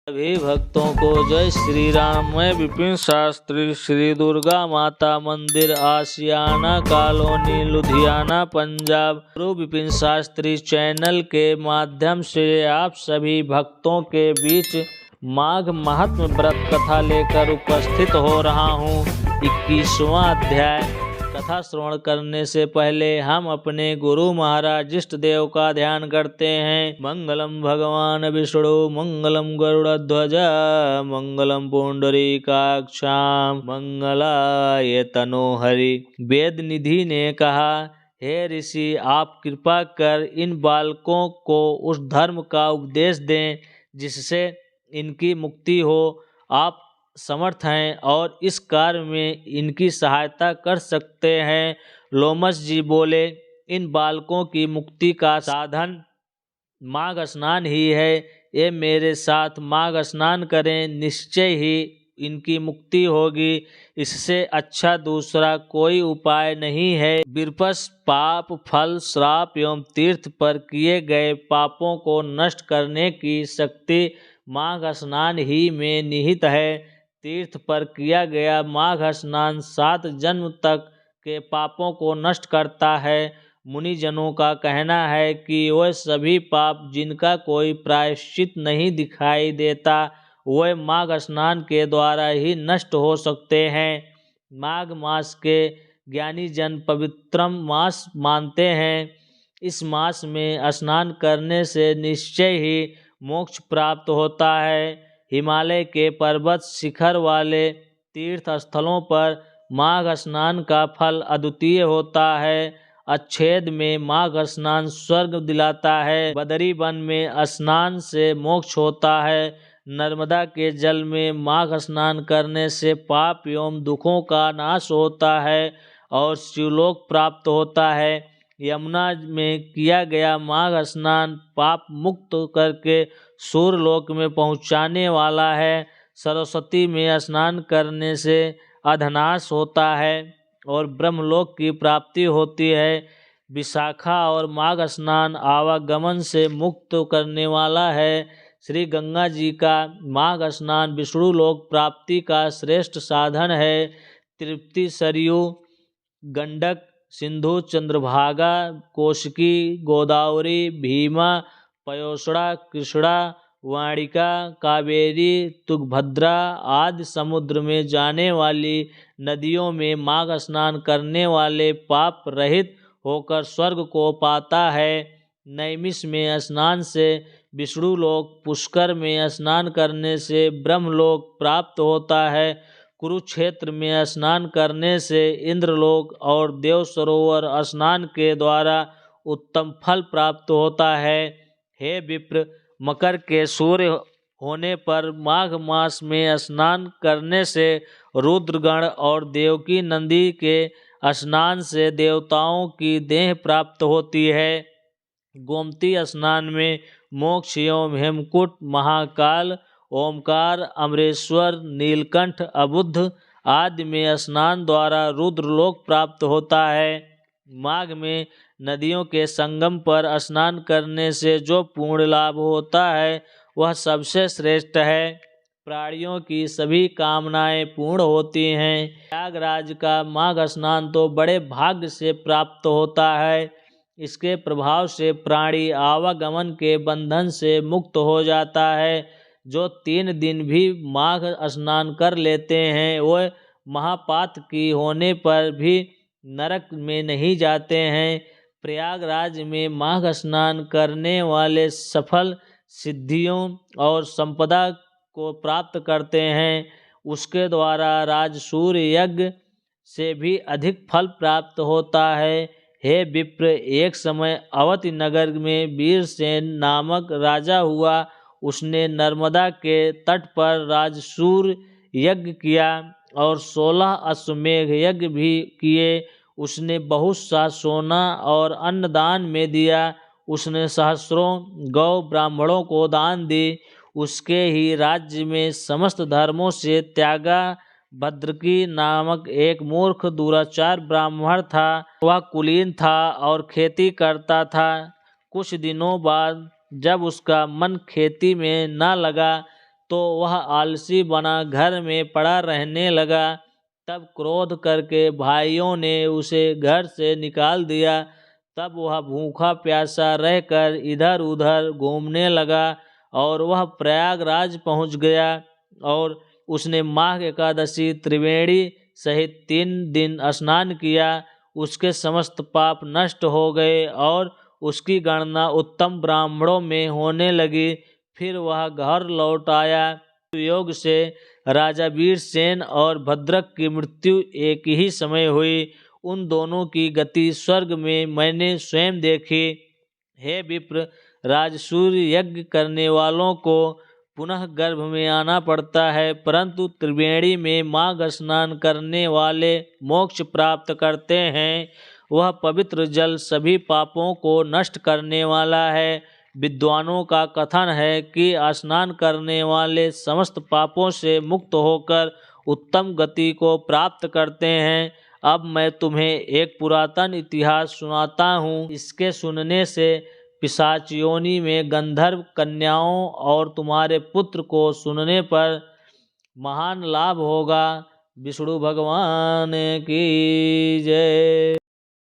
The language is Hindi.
सभी भक्तों को जय श्री राम। मैं विपिन शास्त्री, श्री दुर्गा माता मंदिर, आशियाना कॉलोनी, लुधियाना, पंजाब। गुरु विपिन शास्त्री चैनल के माध्यम से आप सभी भक्तों के बीच माघ महात्म्य व्रत कथा लेकर उपस्थित हो रहा हूँ। 21वां अध्याय। कथा श्रवण करने से पहले हम अपने गुरु महाराज इष्ट देव का ध्यान करते हैं। मंगलम भगवान विष्णु, मंगलम गरुड़ध्वज, मंगलम पुंडरीकाक्षाम, मंगलाय तनोहरि। वेद निधि ने कहा, हे ऋषि, आप कृपा कर इन बालकों को उस धर्म का उपदेश दें जिससे इनकी मुक्ति हो। आप समर्थ हैं और इस कार्य में इनकी सहायता कर सकते हैं। लोमस जी बोले, इन बालकों की मुक्ति का साधन माघ स्नान ही है। ये मेरे साथ माघ स्नान करें, निश्चय ही इनकी मुक्ति होगी। इससे अच्छा दूसरा कोई उपाय नहीं है। विपस पाप, फल, श्राप एवं तीर्थ पर किए गए पापों को नष्ट करने की शक्ति माघ स्नान ही में निहित है। तीर्थ पर किया गया माघ स्नान 7 जन्म तक के पापों को नष्ट करता है। मुनिजनों का कहना है कि वह सभी पाप जिनका कोई प्रायश्चित नहीं दिखाई देता, वह माघ स्नान के द्वारा ही नष्ट हो सकते हैं। माघ मास के ज्ञानी जन पवित्रम मास मानते हैं। इस मास में स्नान करने से निश्चय ही मोक्ष प्राप्त होता है। हिमालय के पर्वत शिखर वाले तीर्थ स्थलों पर माघ स्नान का फल अद्वितीय होता है। अच्छेद में माघ स्नान स्वर्ग दिलाता है। बदरी वन में स्नान से मोक्ष होता है। नर्मदा के जल में माघ स्नान करने से पाप एवं दुखों का नाश होता है और शिवलोक प्राप्त होता है। यमुना में किया गया माघ स्नान पाप मुक्त करके सूर्यलोक में पहुँचाने वाला है। सरस्वती में स्नान करने से अधनाश होता है और ब्रह्मलोक की प्राप्ति होती है। विशाखा और माघ स्नान आवागमन से मुक्त करने वाला है। श्री गंगा जी का माघ स्नान विष्णु लोक प्राप्ति का श्रेष्ठ साधन है। तृप्ति, सरयू, गंडक, सिंधु, चंद्रभागा, कोशिकी, गोदावरी, भीमा, पयोसड़ा, कृष्णा, वाणिका, कावेरी, तुंगभद्रा आदि समुद्र में जाने वाली नदियों में माघ स्नान करने वाले पाप रहित होकर स्वर्ग को पाता है। नैमिष में स्नान से विष्णु लोक, पुष्कर में स्नान करने से ब्रह्मलोक प्राप्त होता है। कुरुक्षेत्र में स्नान करने से इंद्रलोक और देव सरोवर स्नान के द्वारा उत्तम फल प्राप्त होता है। हे विप्र, मकर के सूर्य होने पर माघ मास में स्नान करने से रुद्रगण और देवकी नंदी के स्नान से देवताओं की देह प्राप्त होती है। गोमती स्नान में मोक्ष एवं हेमकूट, महाकाल, ओमकार, अमरेश्वर, नीलकंठ, अबुद्ध आदि में स्नान द्वारा रुद्रलोक प्राप्त होता है। माघ में नदियों के संगम पर स्नान करने से जो पुण्य लाभ होता है वह सबसे श्रेष्ठ है। प्राणियों की सभी कामनाएं पूर्ण होती हैं। प्रयागराज का माघ स्नान तो बड़े भाग्य से प्राप्त होता है। इसके प्रभाव से प्राणी आवागमन के बंधन से मुक्त हो जाता है। जो 3 दिन भी माघ स्नान कर लेते हैं वह महापातक की होने पर भी नरक में नहीं जाते हैं। प्रयागराज में माघ स्नान करने वाले सफल सिद्धियों और संपदा को प्राप्त करते हैं। उसके द्वारा राजसूय यज्ञ से भी अधिक फल प्राप्त होता है। हे विप्र, एक समय अवति नगर में वीरसेन नामक राजा हुआ। उसने नर्मदा के तट पर राजसूय यज्ञ किया और 16 अश्वमेध यज्ञ भी किए। उसने बहुत सा सोना और अन्न दान में दिया। उसने सहस्रों गौ ब्राह्मणों को दान दी। उसके ही राज्य में समस्त धर्मों से त्यागा भद्रकी नामक एक मूर्ख दुराचार ब्राह्मण था। वह कुलीन था और खेती करता था। कुछ दिनों बाद जब उसका मन खेती में न लगा तो वह आलसी बना घर में पड़ा रहने लगा। तब क्रोध करके भाइयों ने उसे घर से निकाल दिया। तब वह भूखा प्यासा रहकर इधर उधर घूमने लगा और वह प्रयागराज पहुंच गया और उसने माघ एकादशी त्रिवेणी सहित 3 दिन स्नान किया। उसके समस्त पाप नष्ट हो गए और उसकी गणना उत्तम ब्राह्मणों में होने लगी। फिर वह घर लौट आया। योग से राजा वीरसेन और भद्रक की मृत्यु एक ही समय हुई। उन दोनों की गति स्वर्ग में मैंने स्वयं देखी। हे विप्र, राजसूय यज्ञ करने वालों को पुनः गर्भ में आना पड़ता है, परंतु त्रिवेणी में माघ स्नान करने वाले मोक्ष प्राप्त करते हैं। वह पवित्र जल सभी पापों को नष्ट करने वाला है। विद्वानों का कथन है कि स्नान करने वाले समस्त पापों से मुक्त होकर उत्तम गति को प्राप्त करते हैं। अब मैं तुम्हें एक पुरातन इतिहास सुनाता हूँ। इसके सुनने से पिशाच योनि में गंधर्व कन्याओं और तुम्हारे पुत्र को सुनने पर महान लाभ होगा। विष्णु भगवान की जय।